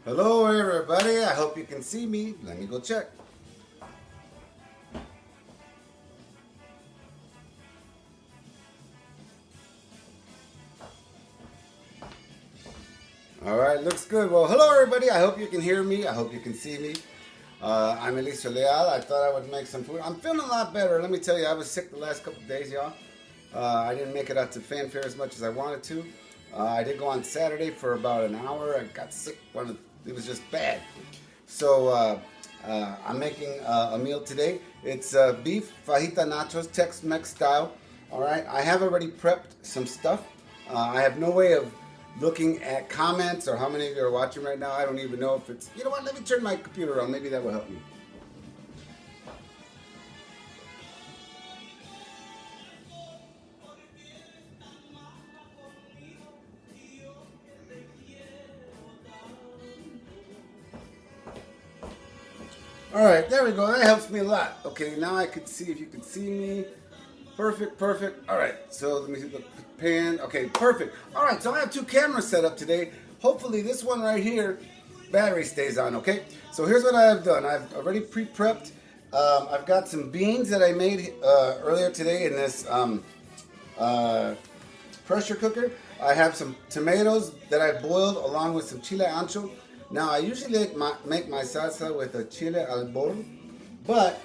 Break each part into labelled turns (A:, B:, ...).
A: Hello everybody, I hope you can see me. Let me go check. Alright, looks good. Well, hello everybody, I hope you can hear me. I hope you can see me. I'm ELICIO Leal. I thought I would make some food. I'm feeling a lot better. Let me tell you, I was sick the last couple of days, y'all. I didn't make it out to fanfare as much as I wanted to. I did go on Saturday for about an hour. I got sick. It was just bad. So I'm making a meal today. It's beef fajita nachos, Tex-Mex style. All right. I have already prepped some stuff. I have no way of looking at comments or how many of you are watching right now. I don't even know if it's. You know what? Let me turn my computer on. Maybe that will help me. All right, there we go. That helps me a lot. Okay, now I can see if you can see me. Perfect, perfect. All right, so let me see the pan. Okay, perfect. All right, so I have two cameras set up today. Hopefully this one right here, battery stays on, okay? So here's what I have done. I've already pre-prepped. I've got some beans that I made earlier today in this pressure cooker. I have some tomatoes that I boiled along with some chile ancho. Now I usually make my salsa with a chile al bol, but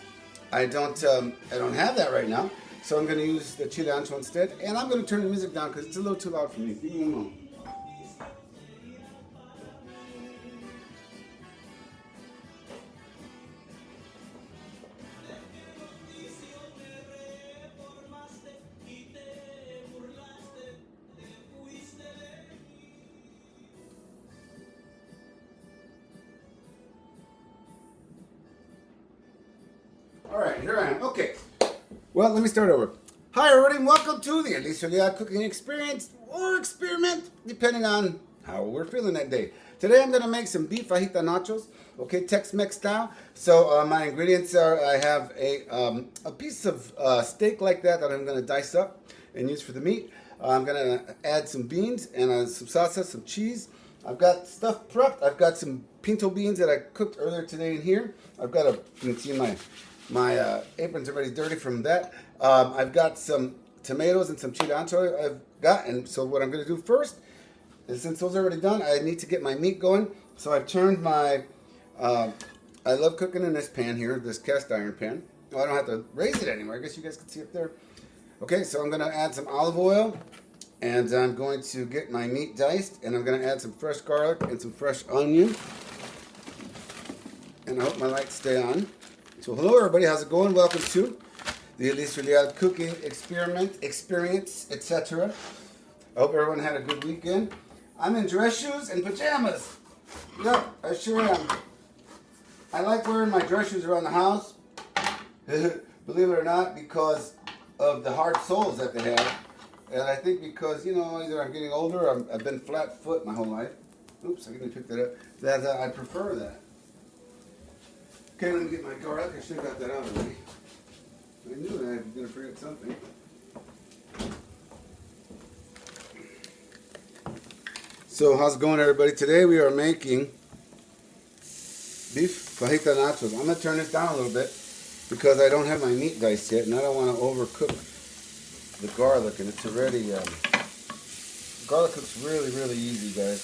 A: I don't have that right now. So I'm going to use the chile ancho instead, and I'm going to turn the music down because it's a little too loud for me. Give me a moment. All right, here I am. Okay. Well, let me start over. Hi, everybody, and welcome to the ELICIO LEAL cooking experience or experiment, depending on how we're feeling that day. Today, I'm going to make some beef fajita nachos, okay, Tex-Mex style. So my ingredients are: I have a piece of steak like that I'm going to dice up and use for the meat. I'm going to add some beans and some salsa, some cheese. I've got stuff prepped. I've got some pinto beans that I cooked earlier today in here. I've got you can see my apron's already dirty from that. I've got some tomatoes and some chile ancho I've got. And so what I'm going to do first is, since those are already done, I need to get my meat going. So I've turned my, I love cooking in this pan here, this cast iron pan. Oh, I don't have to raise it anymore. I guess you guys can see it there. Okay, so I'm going to add some olive oil. And I'm going to get my meat diced. And I'm going to add some fresh garlic and some fresh onion. And I hope my lights stay on. So hello everybody, how's it going? Welcome to the ELICIO LEAL cooking experience, etc. I hope everyone had a good weekend. I'm in dress shoes and pajamas. Yep, I sure am. I like wearing my dress shoes around the house, believe it or not, because of the hard soles that they have. And I think because, you know, either I'm getting older or I've been flat foot my whole life. Oops, I didn't pick that up. That I prefer that. Okay, let me get my garlic. I should have got that out already. I knew that I was going to forget something. So, how's it going, everybody? Today we are making beef fajita nachos. I'm going to turn this down a little bit because I don't have my meat diced yet, and I don't want to overcook the garlic. And it's already garlic cooks really, really easy, guys.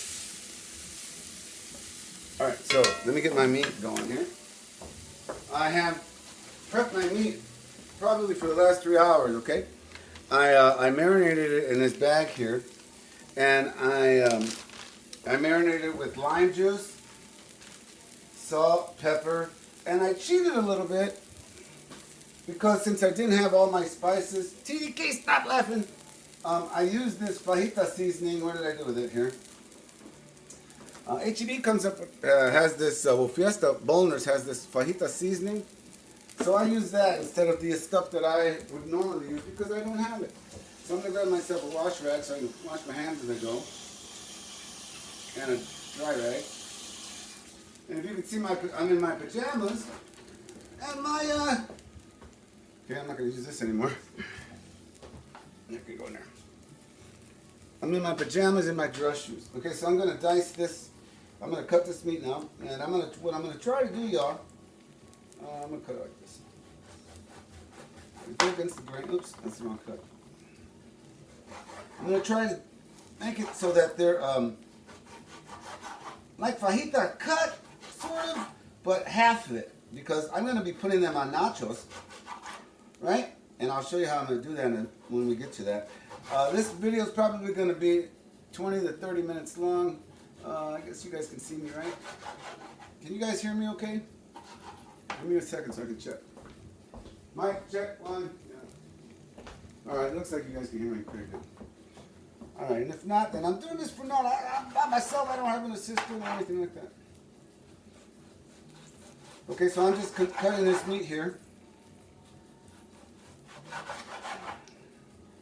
A: All right, so let me get my meat going here. I have prepped my meat probably for the last 3 hours, okay? I marinated it in this bag here, and I marinated it with lime juice, salt, pepper, and I cheated a little bit because since I didn't have all my spices, TDK, stop laughing! I used this fajita seasoning. What did I do with it here? HEB comes up, has this, Fiesta Bolners has this fajita seasoning. So I use that instead of the stuff that I would normally use because I don't have it. So I'm going to grab myself a wash rag so I can wash my hands as I go. And a dry rag. And if you can see, I'm in my pajamas. And my, okay, I'm not going to use this anymore. I can go in there. I'm in my pajamas and my dress shoes. Okay, so I'm going to dice this I'm gonna cut this meat now, and what I'm gonna try to do, y'all. I'm gonna cut it like this. Go against the grain. Oops, that's the wrong cut. I'm gonna try to make it so that they're like fajita cut, sort of, but half of it, because I'm gonna be putting them on nachos, right? And I'll show you how I'm gonna do that when we get to that. This video is probably gonna be 20 to 30 minutes long. I guess you guys can see me, right? Can you guys hear me okay? Give me a second so I can check. Mic, check, 1. Yeah. Alright, it looks like you guys can hear me pretty good. Alright, and if not, then I'm doing this for not, I'm by myself. I don't have an assistant or anything like that. Okay, so I'm just cutting this meat here.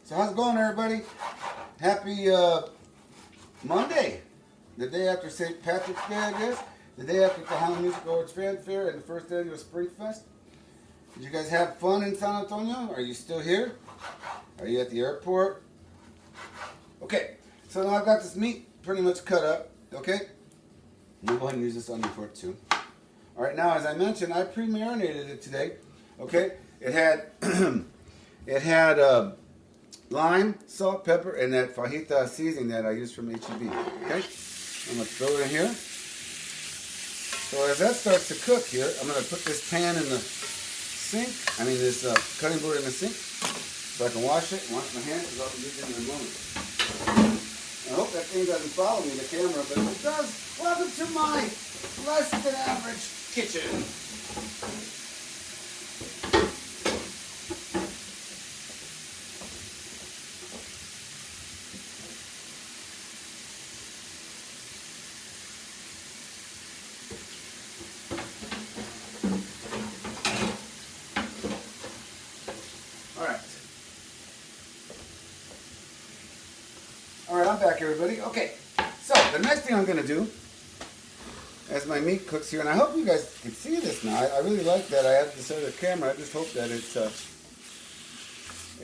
A: So how's it going, everybody? Happy Monday. The day after St. Patrick's Day, I guess. The day after the Holland Music Awards Fanfare and the first annual Spring Fest. Did you guys have fun in San Antonio? Are you still here? Are you at the airport? Okay, so now I've got this meat pretty much cut up, okay? I'm going to go ahead and use this onion for it too. Alright, now as I mentioned, I pre-marinated it today, okay? It had lime, salt, pepper, and that fajita seasoning that I used from HEB, okay? I'm going to throw it in here. So as that starts to cook here, I'm going to put this pan in the sink, this cutting board in the sink, so I can wash it and wash my hands, because I'll be using it in a moment. I hope that thing doesn't follow me, the camera, but if it does, welcome to my less than average kitchen. Alright, I'm back, everybody. Okay, so the next thing I'm going to do, as my meat cooks here, and I hope you guys can see this now. I really like that I have this other camera. I just hope that it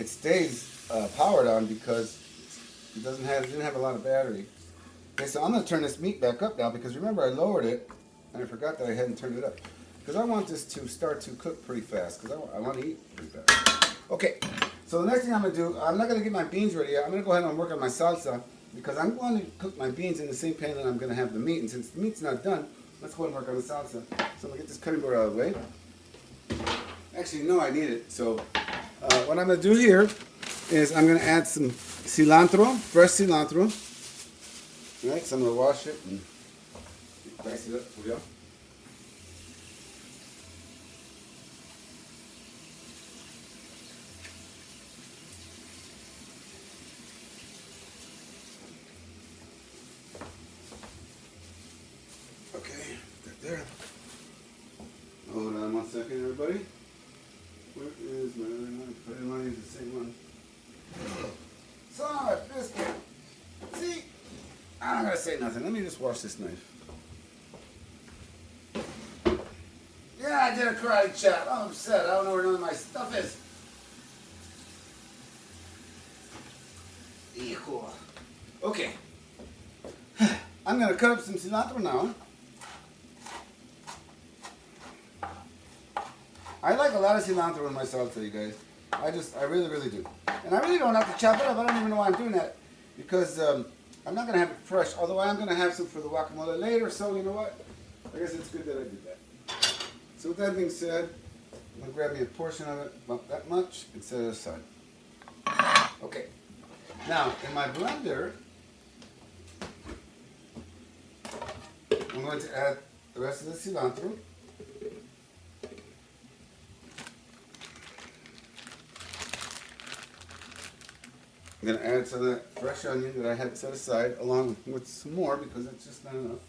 A: stays powered on, because it didn't have a lot of battery. Okay, so I'm going to turn this meat back up now, because remember I lowered it, and I forgot that I hadn't turned it up. Because I want this to start to cook pretty fast, because I want to eat pretty fast. Okay. So the next thing I'm going to do, I'm not going to get my beans ready yet. I'm going to go ahead and work on my salsa, because I'm going to cook my beans in the same pan that I'm going to have the meat. And since the meat's not done, let's go ahead and work on the salsa. So I'm going to get this cutting board out of the way. Actually, no, I need it. So what I'm going to do here is I'm going to add some cilantro, fresh cilantro. All right, so I'm going to wash it and dice it up for y'all. There. Hold on 1 second, everybody. Where is my other one? I didn't want to use the same one. Son of a biscuit. See? I'm not going to say nothing. Let me just wash this knife. Yeah, I did a karate chop. I'm upset. I don't know where none of my stuff is. Hijo. Okay. I'm going to cut up some cilantro now. I like a lot of cilantro in my salsa, you guys. I really, really do. And I really don't have to chop it up. I don't even know why I'm doing that. Because I'm not going to have it fresh. Although I am going to have some for the guacamole later. So, you know what? I guess it's good that I did that. So with that being said, I'm going to grab me a portion of it, about that much, and set it aside. Okay. Now, in my blender, I'm going to add the rest of the cilantro. I'm going to add some of that fresh onion that I had set aside, along with some more, because it's just not enough.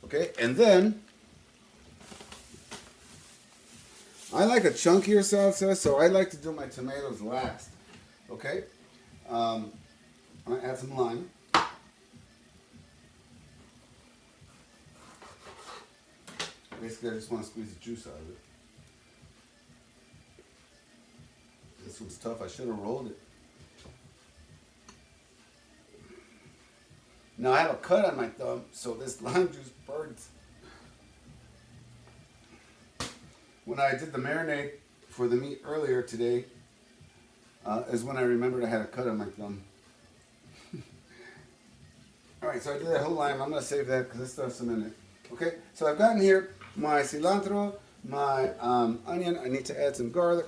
A: Okay, and then I like a chunkier salsa, so I like to do my tomatoes last. Okay, I'm going to add some lime. Basically, I just want to squeeze the juice out of it. And This one's tough. I should have rolled it. Now I have a cut on my thumb, so this lime juice burns. When I did the marinade for the meat earlier today, is when I remembered I had a cut on my thumb. Alright, so I did that whole lime. I'm going to save that because this stuff's in it. Okay, so I've gotten here my cilantro, my onion. I need to add some garlic.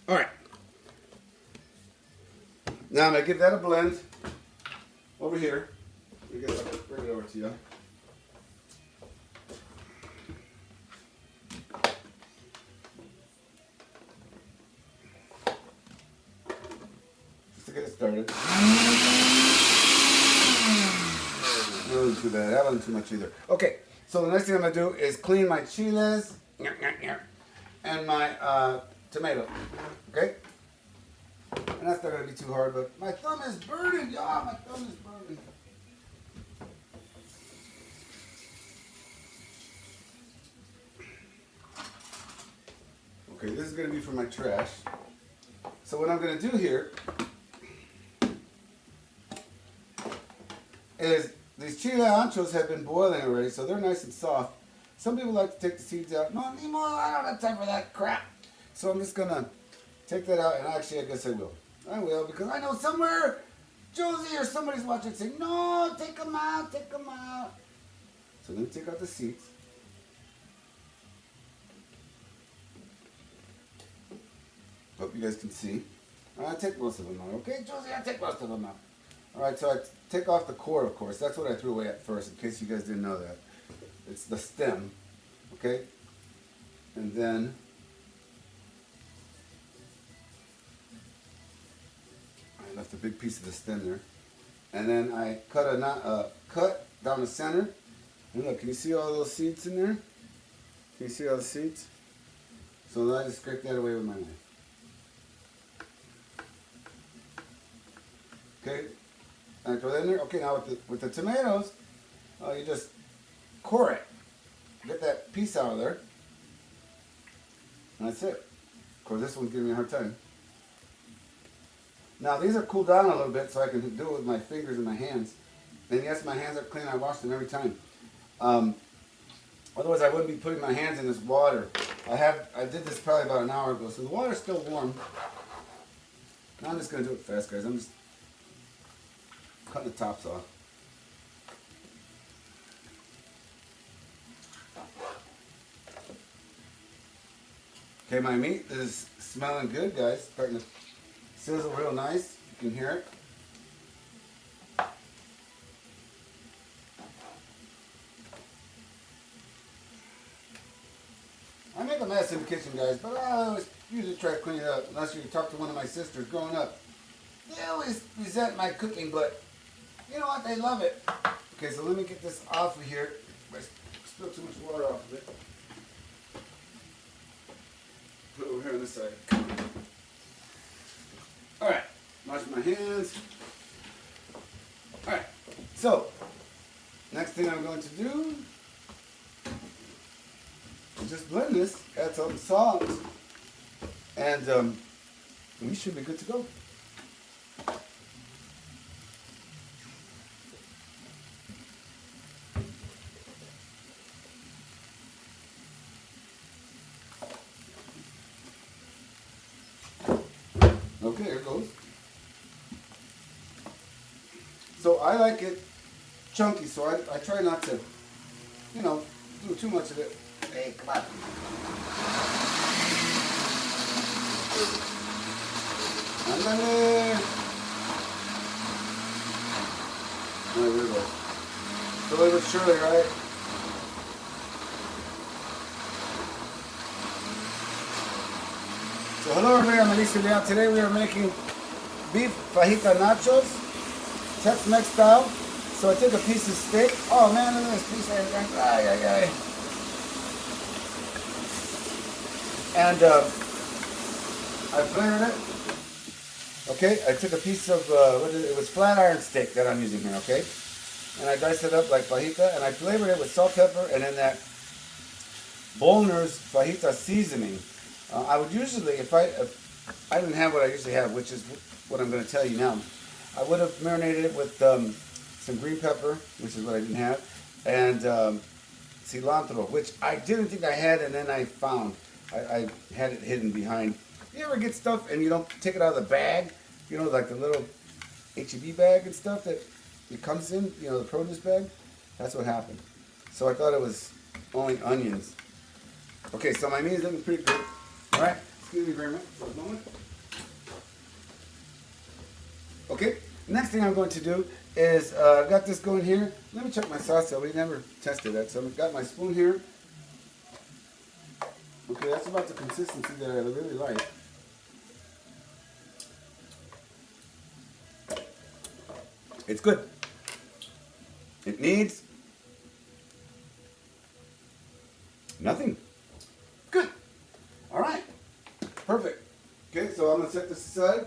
A: Alright. Now I'm going to give that a blend over here. Bring it over to you. Just to get it started. That wasn't too bad. That wasn't too much either. Okay, so the next thing I'm going to do is clean my chiles and my tomato. Okay? And that's not going to be too hard, but my thumb is burning, y'all. My thumb is burning. Okay, this is going to be for my trash. So what I'm going to do here is these chile anchos have been boiling already, so they're nice and soft. Some people like to take the seeds out. No, anymore, I don't have time for that crap. So I'm just going to take that out, and actually I guess I will. I will, because I know somewhere Josie or somebody's watching saying, no, take them out, take them out. So let me take out the seeds. Hope you guys can see. I take most of them out. Okay, Josie, I take most of them out. Alright, so I take off the core, of course. That's what I threw away at first, in case you guys didn't know that. It's the stem. Okay? And then I left a big piece of the stem there. And then I cut a cut down the center. And look, can you see all those seeds in there? Can you see all the seeds? So then I just scrape that away with my knife. Okay, I throw that in there. Okay, now with the tomatoes, you just core it. Get that piece out of there. And that's it. Of course, this one's giving me a hard time. Now, these are cooled down a little bit so I can do it with my fingers and my hands. And yes, my hands are clean. I wash them every time. Otherwise, I wouldn't be putting my hands in this water. I did this probably about an hour ago, so the water's still warm. Now I'm just going to do it fast, guys. I'm just cutting the tops off. Okay, my meat is smelling good, guys. Starting to sizzle real nice. You can hear it. I make a mess in the kitchen, guys, but I always usually try to clean it up. Unless you talk to one of my sisters growing up. They always resent my cooking, but you know what? They love it. Okay, so let me get this off of here. I spilled too much water off of it. Put it over here on this side. Alright, wash my hands. Alright, so next thing I'm going to do is just blend this, add some salt, and we should be good to go. Okay, here it goes. So I like it chunky, so I try not to, do too much of it. Hey, come on. Andale. There we go. Slowly but surely, right? So hello everybody, I'm ELICIO LEAL. Today we are making beef fajita nachos, Tex-Mex style. So I took a piece of steak. Oh man, look at this piece of ay. And I flavored it. Okay, I took a piece of, it was flat iron steak that I'm using here, okay? And I diced it up like fajita, and I flavored it with salt, pepper, and then that Bolner's fajita seasoning. I would usually, if I didn't have what I usually have, which is what I'm going to tell you now, I would have marinated it with some green pepper, which is what I didn't have, and cilantro, which I didn't think I had, and then I found. I had it hidden behind. You ever get stuff and you don't take it out of the bag? You know, like the little HEB bag and stuff that it comes in, you know, the produce bag? That's what happened. So I thought it was only onions. Okay, so my meat is looking pretty good. All right, excuse me very much for a moment. Okay, next thing I'm going to do is, I've got this going here. Let me check my sauce. We never tested that. So I've got my spoon here. Okay, that's about the consistency that I really like. It's good. It needs nothing. Good. All right. Perfect. Okay, so I'm going to set this aside.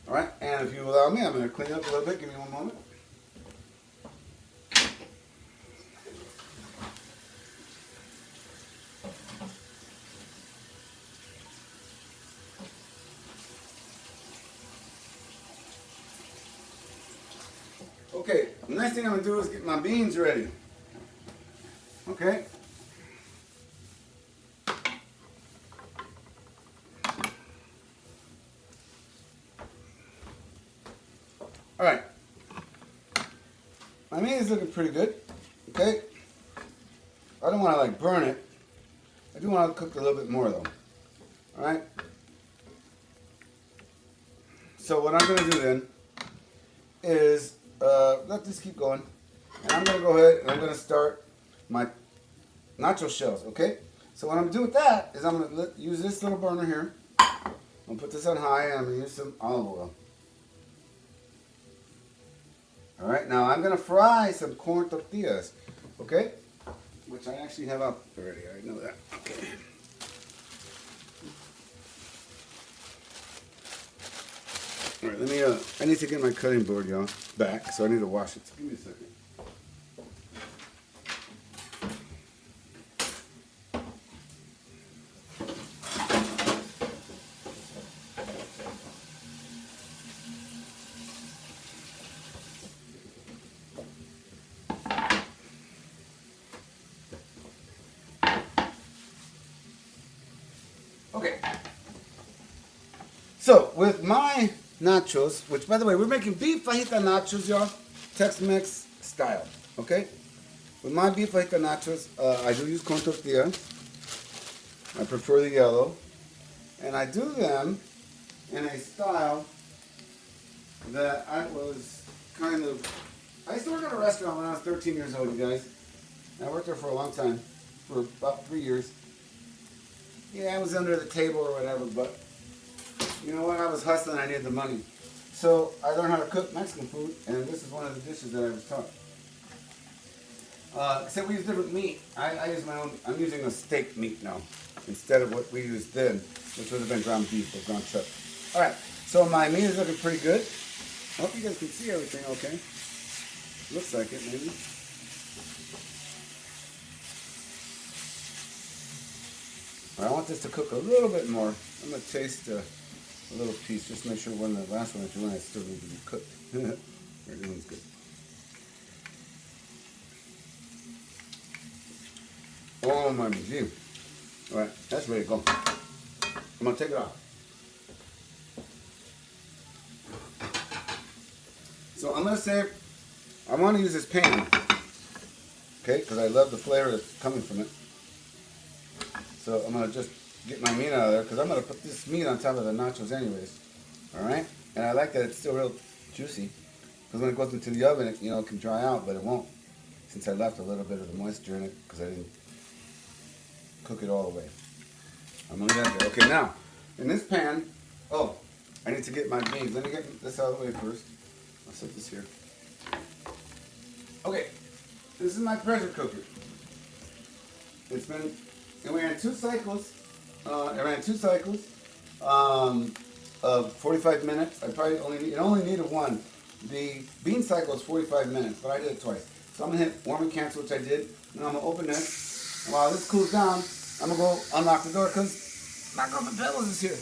A: All right, and if you allow me, I'm going to clean up a little bit. Give me one moment. Okay, the next thing I'm going to do is get my beans ready. Okay. All right. My meat is looking pretty good. Okay. I don't want to like burn it. I do want to cook a little bit more though. All right. So what I'm going to do then is let this keep going, and I'm going to go ahead and I'm going to start my nacho shells. Okay. So what I'm going to do with that is I'm going to use this little burner here. I'm going to put this on high, and I'm going to use some olive oil. All right, now I'm going to fry some corn tortillas, okay? Which I actually have up already, I know that. Okay. All right, let me, I need to get my cutting board, y'all, back, so I need to wash it. So give me a second. Okay. So, with my nachos, which, by the way, we're making beef fajita nachos, y'all, Tex-Mex style, okay? With my beef fajita nachos, I do use corn tortilla. I prefer the yellow. And I do them in a style that I was kind of... I used to work at a restaurant when I was 13 years old, you guys. I worked there for a long time, for about 3 years. Yeah, I was under the table or whatever, but you know what? I was hustling. I needed the money. So I learned how to cook Mexican food, and this is one of the dishes that I was taught. Except we use different meat. I use my own. I'm using a steak meat now instead of what we used then, which would have been ground beef or ground chuck. All right. So my meat is looking pretty good. I hope you guys can see everything okay. Looks like it, maybe. I want this to cook a little bit more. I'm going to taste a little piece, just to make sure when the last one that you want, it still needs to be cooked. Everything's good. Oh my gee. All right, that's ready to go. I'm going to take it off. So I'm going to say, I want to use this pan, okay, because I love the flavor that's coming from it. So I'm going to just get my meat out of there because I'm going to put this meat on top of the nachos anyways. Alright? And I like that it's still real juicy because when it goes into the oven, it, you know, it can dry out, but it won't since I left a little bit of the moisture in it because I didn't cook it all the way. I'm going to leave that there. Okay, now, in this pan, oh, I need to get my beans. Let me get this out of the way first. I'll set this here. Okay, this is my pressure cooker. And we ran 2 cycles. I ran 2 cycles of 45 minutes. It only needed 1. The bean cycle is 45 minutes, but I did it twice. So I'm gonna hit warm and cancel, which I did. And I'm gonna open this, While this cools down, I'm gonna go unlock the door because my girlfriend Pebbles is here.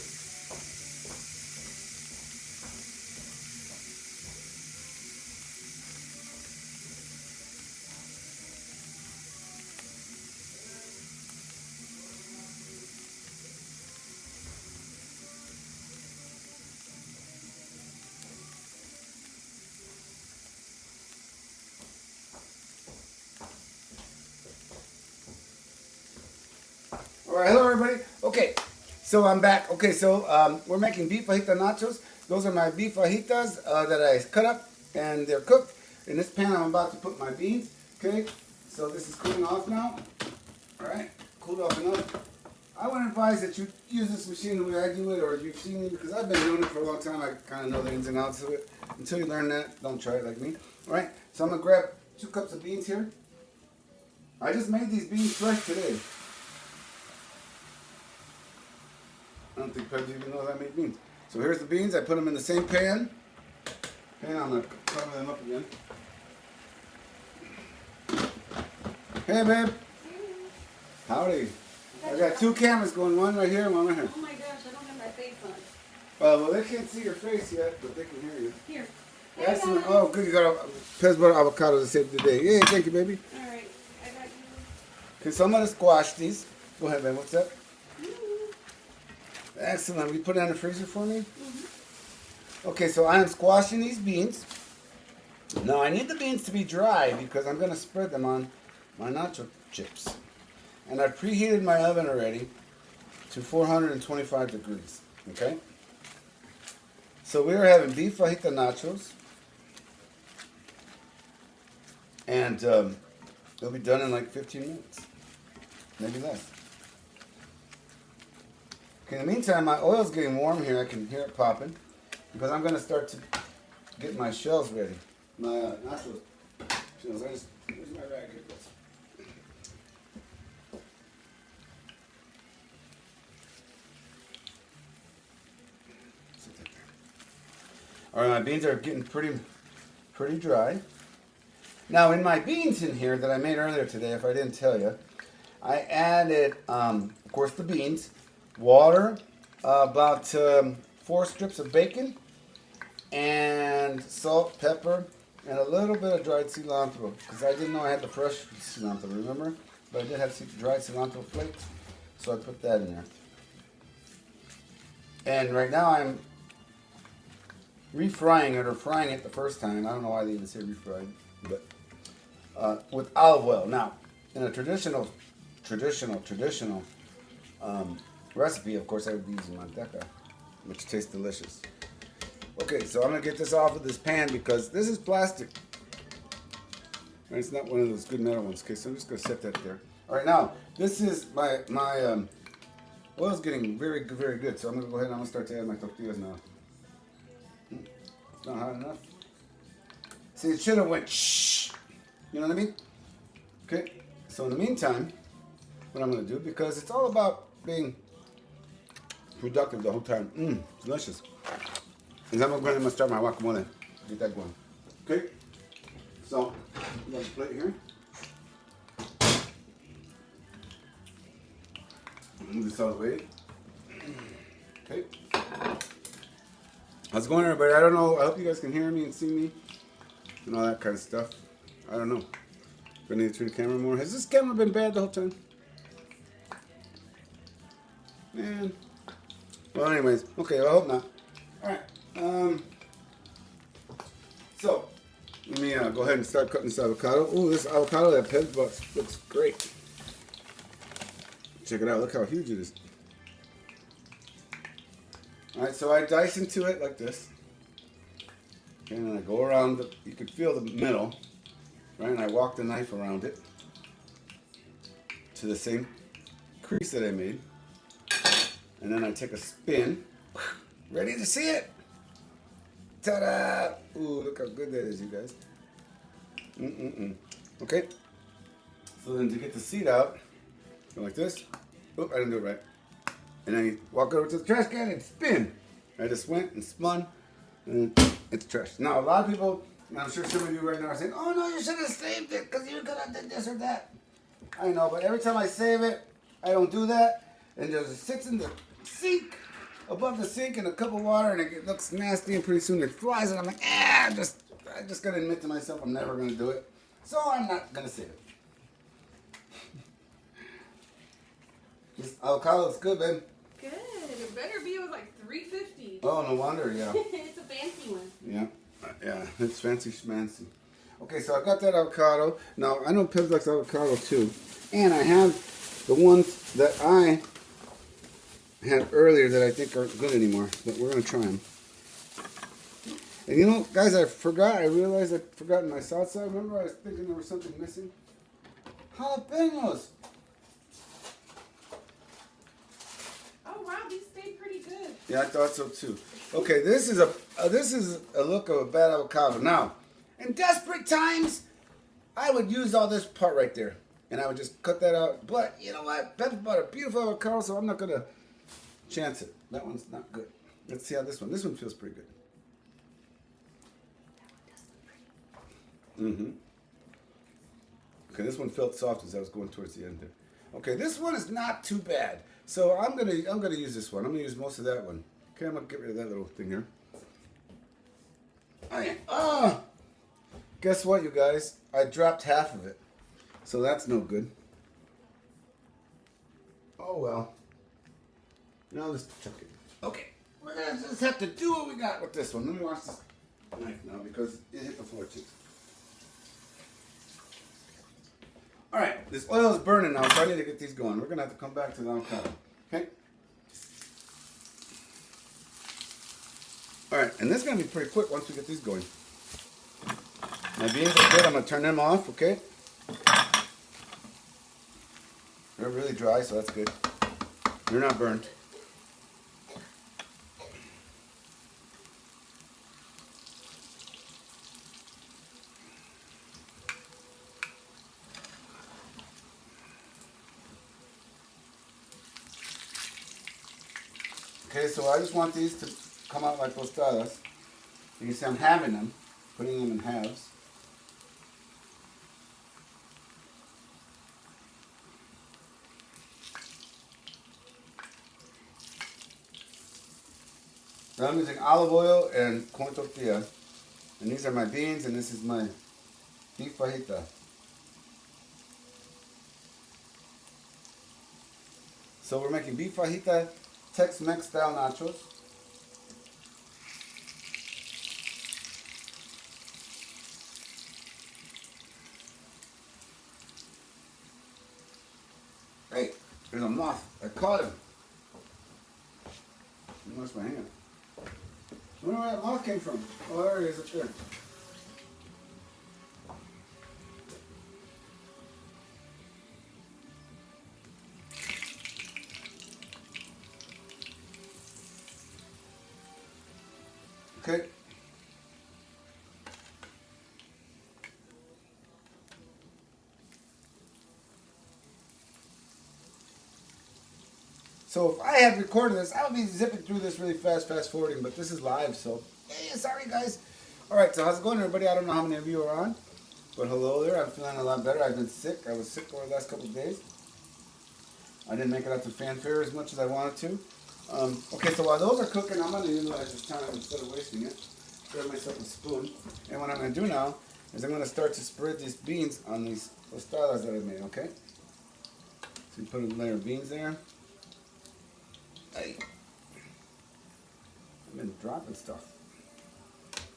A: All right, hello everybody. Okay, so I'm back. Okay, so we're making beef fajita nachos. Those are my beef fajitas that I cut up and they're cooked. In this pan, I'm about to put my beans. Okay, so this is cooling off now. All right, cooled off enough. I would advise that you use this machine the way I do it, or if you've seen me, because I've been doing it for a long time. I kind of know the ins and outs of it. Until you learn that, don't try it like me. All right, so I'm gonna grab 2 cups of beans here. I just made these beans fresh today. I don't think Pebs even knows I made beans. So here's the beans. I put them in the same pan. And I'm going to cover them up again. Hey, babe. Howdy. I got 2 cameras going, one right here and one right here.
B: Oh my gosh, I don't have my face on.
A: Well, they can't see your face yet, but they can hear you.
B: Here.
A: Excellent. Oh, good. You got Pebs bought avocados to save the day. Yeah, thank you, baby.
B: All right. I got you.
A: Okay, so I'm going to squash these. Go ahead, babe. What's up? Excellent. Will you put it in the freezer for me? Mm-hmm. Okay, so I am squashing these beans. Now, I need the beans to be dry because I'm going to spread them on my nacho chips. And I've preheated my oven already to 425 degrees. Okay? So we are having beef fajita nachos. And they'll be done in like 15 minutes. Maybe less. Okay, in the meantime, my oil's getting warm here. I can hear it popping because I'm going to start to get my shells ready. My nachos shells. Where's my rag? Here it goes. All right, my beans are getting pretty dry. Now, in my beans in here that I made earlier today, if I didn't tell you, I added, of course, the beans. Water, about 4 strips of bacon, and salt, pepper, and a little bit of dried cilantro, because I didn't know I had the fresh cilantro, remember? But I did have dried cilantro flakes, so I put that in there. And right now I'm refrying it, or frying it the first time. I don't know why they even say refried, but with olive oil. Now, in a traditional recipe, of course, I would be using manteca, which tastes delicious. Okay, so I'm gonna get this off of this pan because this is plastic. And it's not one of those good metal ones. Okay, so I'm just gonna set that there. All right, now this is my oil's getting very good. So I'm gonna go ahead and I'm gonna start to add my tortillas now. It's not hot enough. See, it should have went shh. You know what I mean? Okay. So in the meantime, what I'm gonna do, because it's all about being productive the whole time. Delicious. And then I'm going to start my guacamole. Get that going. Okay? So, we got a plate here. Move this out of the way. Okay. How's it going, everybody? I don't know. I hope you guys can hear me and see me and all that kind of stuff. I don't know. Do I need to turn the camera more? Has this camera been bad the whole time? Man. Well, anyways, okay, I hope not. All right. So, let me go ahead and start cutting this avocado. Ooh, this avocado that Pebs bought looks great. Check it out. Look how huge it is. All right, so I dice into it like this. And then I go around. You can feel the middle, right? And I walk the knife around it to the same crease that I made. And then I take a spin. Ready to see it? Ta-da! Ooh, look how good that is, you guys. Okay. So then to get the seed out, go like this. Oop, I didn't do it right. And then you walk over to the trash can and spin. I just went and spun, and it's trash. Now, a lot of people, and I'm sure some of you right now are saying, oh no, you should have saved it because you could have done this or that. I know, but every time I save it, I don't do that. And it just sits in the sink, above the sink in a cup of water, and it looks nasty, and pretty soon it flies, and I'm like, I just gotta admit to myself I'm never gonna do it. So I'm not gonna save it. This avocado looks good, babe.
B: Good. It better be. It was like $3.50.
A: Oh, no wonder, yeah.
B: It's a fancy one.
A: Yeah, it's fancy schmancy. Okay, so I got that avocado. Now, I know Piv likes avocado too. And I have the ones that I had earlier that I think aren't good anymore. But we're going to try them. And you know, guys, I realized I'd forgotten my salsa. Remember I was thinking there was something missing? Jalapenos.
B: Oh, wow. These stayed pretty good.
A: Yeah, I thought so too. Okay, this is a look of a bad avocado. Now, in desperate times, I would use all this part right there, and I would just cut that out. But you know what? Beth bought a beautiful avocado, so I'm not gonna chance it. That one's not good. Let's see how this one. This one feels pretty good. Mm-hmm. Okay, this one felt soft as I was going towards the end there. Okay, this one is not too bad. So I'm gonna use this one. I'm gonna use most of that one. Okay, I'm gonna get rid of that little thing here. Guess what, you guys? I dropped half of it. So that's no good. Oh well. Now let's chuck it. Okay, we're gonna just have to do what we got with this one. Let me wash this knife now because it hit the floor too. Alright, this oil is burning now, so I need to get these going. We're gonna have to come back to the avocado. Okay? Alright, and this is gonna be pretty quick once we get these going. My beans are good. I'm going to turn them off, okay? They're really dry, so that's good. They're not burnt. Okay, so I just want these to come out like tostadas. You can see I'm halving them, putting them in halves. Now I'm using olive oil and corn tortilla. And these are my beans, and this is my beef fajita. So we're making beef fajita, Tex-Mex style nachos. Hey, there's a moth. I caught him. I lost my hand. I wonder where that moth came from. Oh, there he is up there. Okay. So if I had recorded this, I would be zipping through this really fast forwarding, but this is live, so hey, sorry guys. Alright, so how's it going everybody? I don't know how many of you are on, but hello there. I'm feeling a lot better. I've been sick. I was sick over the last couple of days. I didn't make it out to fanfare as much as I wanted to. Okay, so while those are cooking, I'm going to utilize this time instead of wasting it. Grab myself a spoon. And what I'm going to do now is I'm going to start to spread these beans on these tostadas that I made, okay? So you put a layer of beans there. Hey. I've been dropping stuff.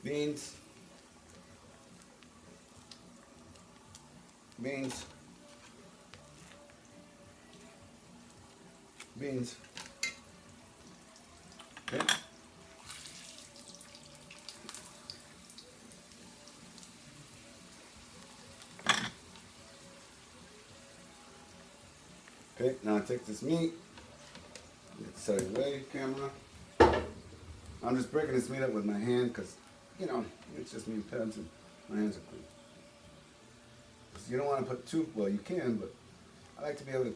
A: Beans. Beans. Beans. Okay. Okay, now I take this meat. Get this out of the way, camera. I'm just breaking this meat up with my hand because, you know, it's just me and Pebs and my hands are clean. So you don't want to put too, well you can, but I like to be able to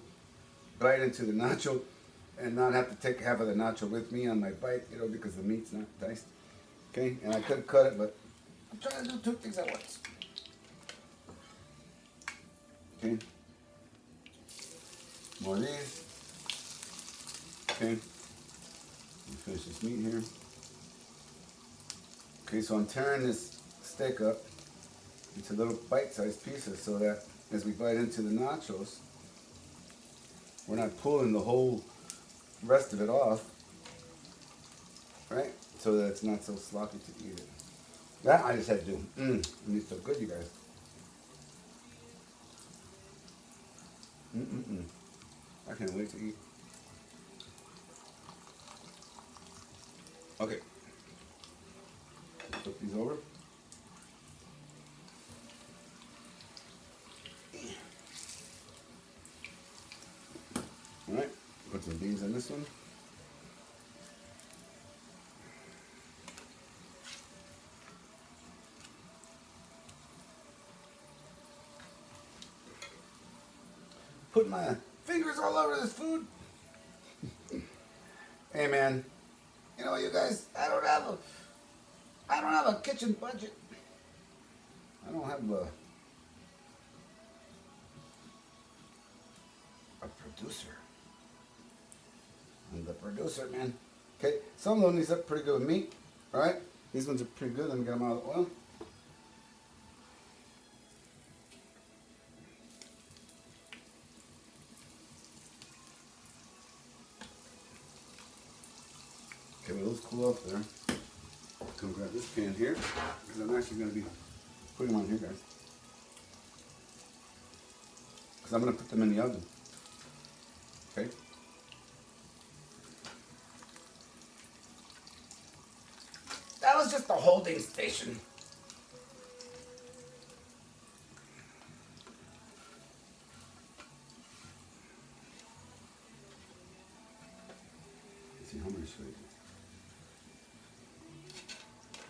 A: bite into the nacho and not have to take half of the nacho with me on my bite, you know, because the meat's not diced. Okay, and I could cut it, but I'm trying to do two things at once. Okay. More of these. Okay. Let me finish this meat here. Okay, so I'm tearing this steak up into little bite-sized pieces so that as we bite into the nachos, we're not pulling the whole rest of it off, right? So that it's not so sloppy to eat it. That I just had to do. And it's so good, you guys. I can't wait to eat. Okay. Flip these over. All right. Put some beans in this one. Put my fingers all over this food. Hey man, you know you guys, I don't have a kitchen budget. I don't have a producer. I'm the producer, man. Okay, some of these up pretty good with meat. All right, these ones are pretty good. Let me get them out of the oil. Okay, well, those cool off there. Come grab this pan here, because I'm actually going to be putting them on here, guys. Because I'm going to put them in the oven. Okay? That was just a holding station. Let's see how many should I do.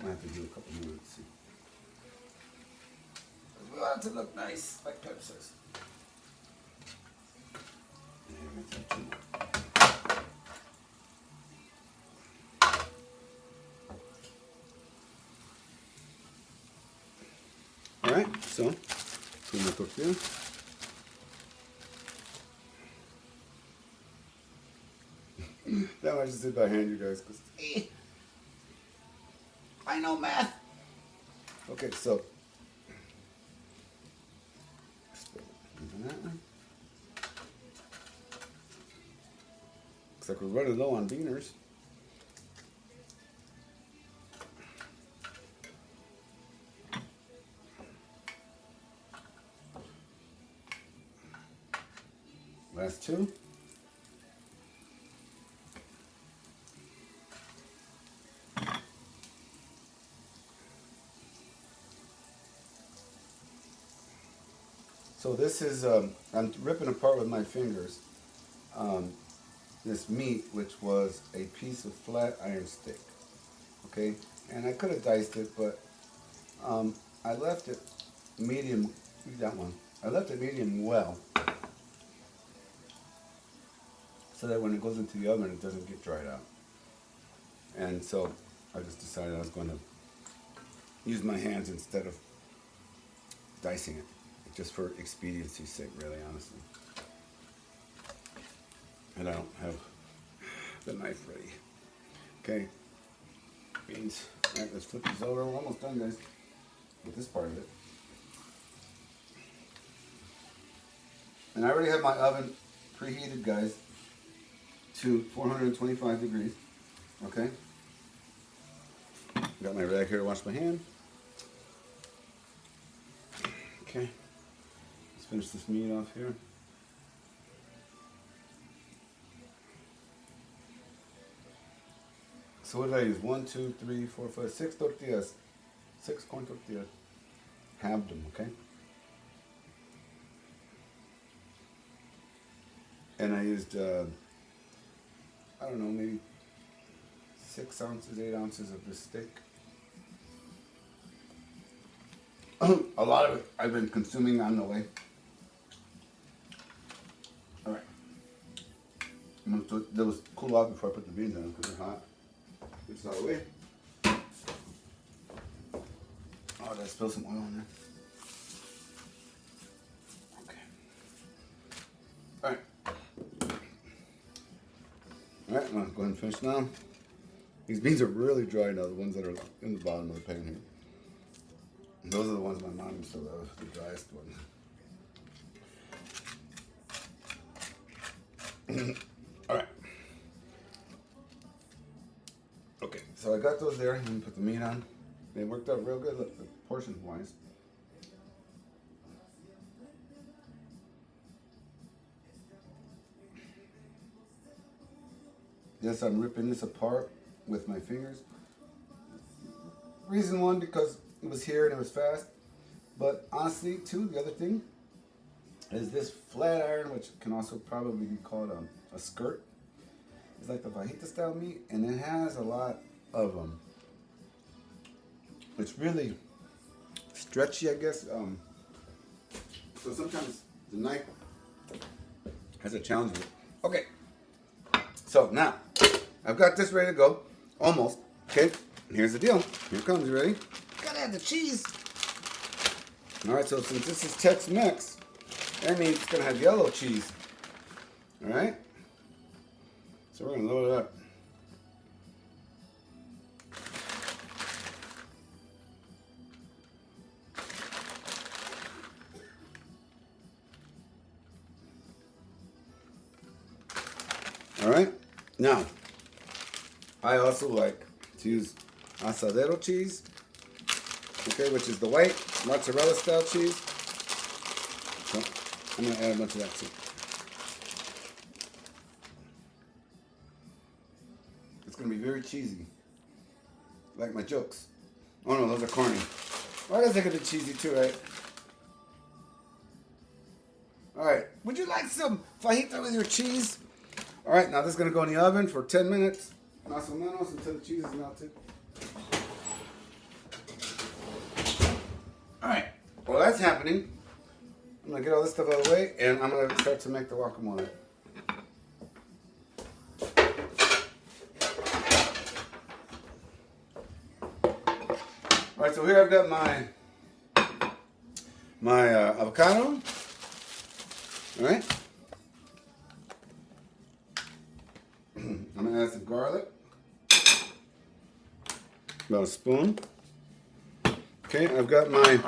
A: I have to do a couple more. Let's see. We want it to look nice, like Pep says. All right, so put my tortilla. That I just did by hand, you guys, because I know math. Okay, so that one. Looks like we're running low on beaners. Last two. So this is, I'm ripping apart with my fingers this meat, which was a piece of flat iron steak. Okay, and I could have diced it, but I left it medium. That one. I left it medium well, so that when it goes into the oven, it doesn't get dried out. And so I just decided I was going to use my hands instead of dicing it, just for expediency's sake, really, honestly. And I don't have the knife ready. Okay, beans. All right, let's flip these over. We're almost done, guys, with this part of it. And I already have my oven preheated, guys, to 425 degrees. Okay. Got my rag here to wash my hand. Okay. Let's finish this meat off here. So what did I use? 1, 2, 3, 4, 5, 6 tortillas. 6 corn tortillas. Halved them, okay? And I used, I don't know, maybe 6 ounces, 8 ounces of this steak. A lot of it I've been consuming on the way. All right. I'm gonna let those cool off before I put the beans in because they're hot. Get this out of the way. Oh, did I spill some oil in there? Okay. All right. Alright, I'm going to go ahead and finish now. These beans are really dry now, the ones that are in the bottom of the pan here. And those are the ones my mom used to love, the driest ones. Alright. Okay, so I got those there. I'm going to put the meat on. They worked out real good, look, portion-wise. Yes, I'm ripping this apart with my fingers. Reason one, because it was here and it was fast. But honestly, two, the other thing is this flat iron, which can also probably be called a skirt. It's like the fajita style meat, and it has a lot of it's really stretchy, I guess. So sometimes the knife has a challenge with it. Okay. So now, I've got this ready to go, almost. Okay, here's the deal. Here it comes, you ready? Gotta have the cheese. All right, so since this is Tex-Mex, that means it's gonna have yellow cheese. All right, so we're gonna load it up. All right. Now, I also like to use asadero cheese, okay, which is the white mozzarella style cheese. So I'm going to add a bunch of that too. It's going to be very cheesy, like my jokes. Oh no, those are corny. Well, I guess they could be cheesy too, right? All right, would you like some fajita with your cheese? All right, now this is going to go in the oven for 10 minutes. Más o menos until the cheese is melted. All right, well that's happening. I'm going to get all this stuff out of the way and I'm going to start to make the guacamole. All right, so here I've got my avocado. All right. I'm going to add some garlic. About a spoon. Okay, I've got my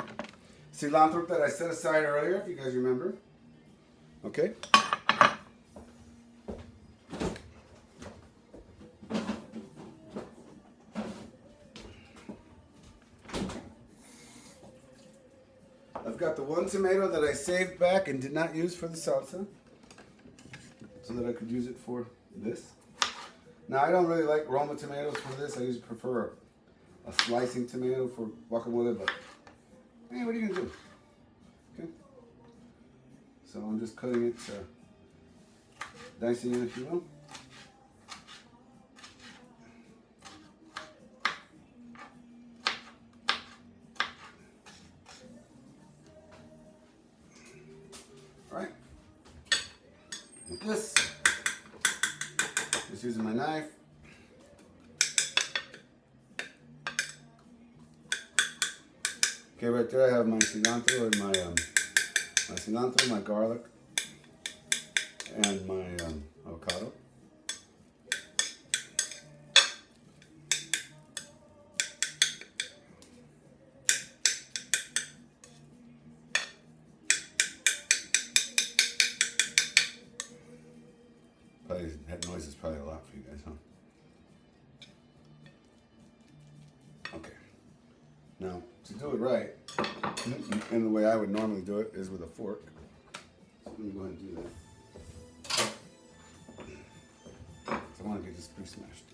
A: cilantro that I set aside earlier, if you guys remember. Okay. I've got the one tomato that I saved back and did not use for the salsa, so that I could use it for this. Now, I don't really like Roma tomatoes for this. I usually prefer a slicing tomato for guacamole, but hey, what are you going to do? Okay. So I'm just cutting it, dicing it if you will. All right. With this, just using my knife. Okay, right there I have my cilantro and my cilantro, my garlic, and my avocado. Probably that noise is probably a lot for you guys, huh? Okay. Now, to do it right, and the way I would normally do it is with a fork. So let me go ahead and do that. So I want to get this pre-smashed.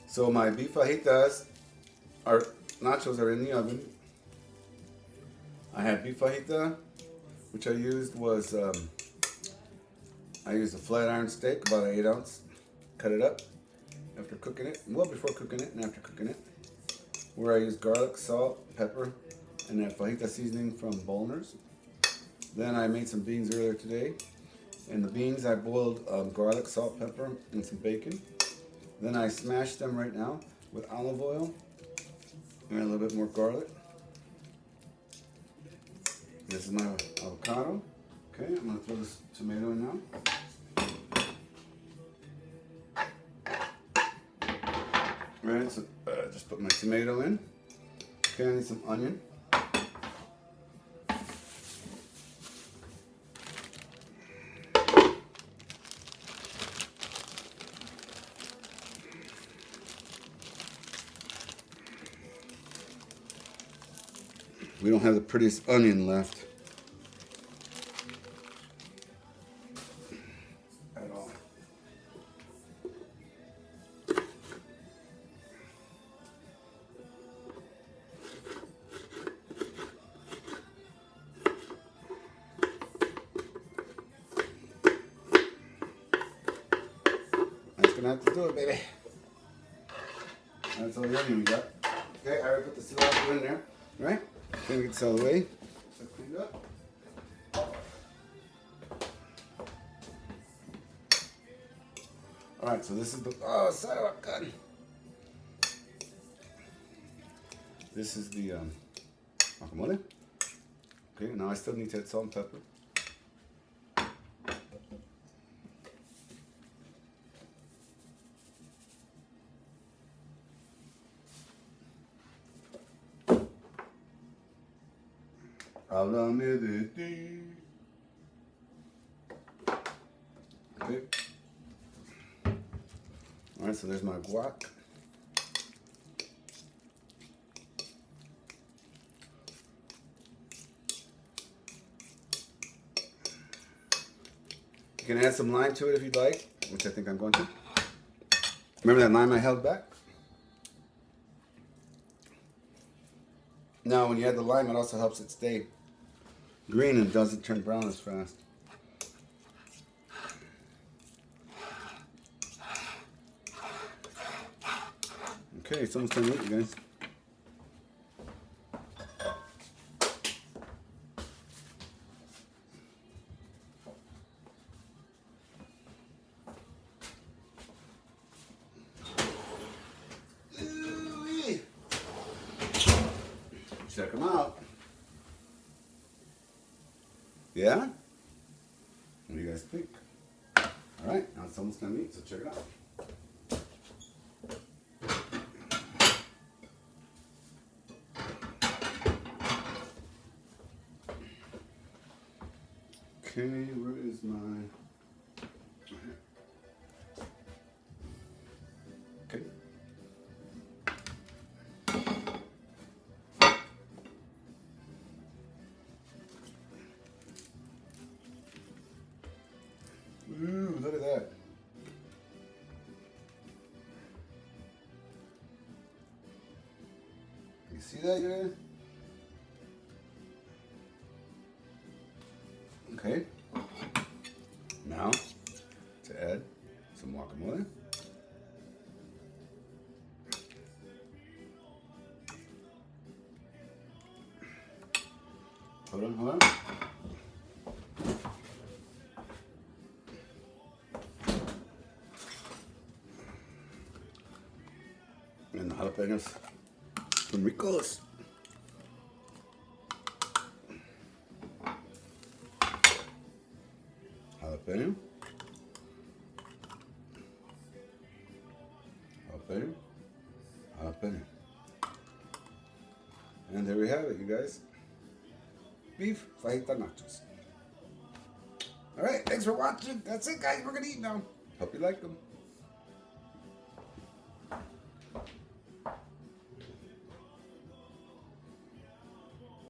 A: So my beef fajitas, our nachos are in the oven. I had beef fajita, which I used was, I used a flat iron steak, about an 8 ounce. Cut it up after cooking it, well before cooking it and after cooking it. Where I used garlic, salt, pepper, and that fajita seasoning from Bollner's. Then I made some beans earlier today. And the beans I boiled garlic, salt, pepper, and some bacon. Then I smashed them right now with olive oil and a little bit more garlic. This is my avocado. Okay, I'm gonna throw this tomato in now. Alright, so just put my tomato in. Okay, I need some onion. We don't have the prettiest onion left. At all. That's gonna have to do it, baby. That's all the onion we got. Okay, I already put the cilantro in there, right? Okay, we get this out of the way. So cleaned up. Alright, so this is the sidewalk gun. This is the guacamole. Okay, now I still need to add salt and pepper. Háblame de ti. Okay. Alright, so there's my guac. You can add some lime to it if you'd like, which I think I'm going to. Remember that lime I held back? Now, when you add the lime, it also helps it stay green and doesn't turn brown as fast. Okay, it's almost time to eat, you guys. Ooh-wee. Check them out. Yeah? What do you guys think? Alright, now it's almost time to eat, so check it out. Okay, where is my... Okay. Ooh, look at that. You see that, guys? Okay. Now, to add some guacamole. Hold on. And the jalapenos from Rico's. Jalapeno. Jalapeno. Jalapeno. And there we have it, you guys. Beef fajita nachos. Alright, thanks for watching. That's it, guys. We're going to eat now. Hope you like them.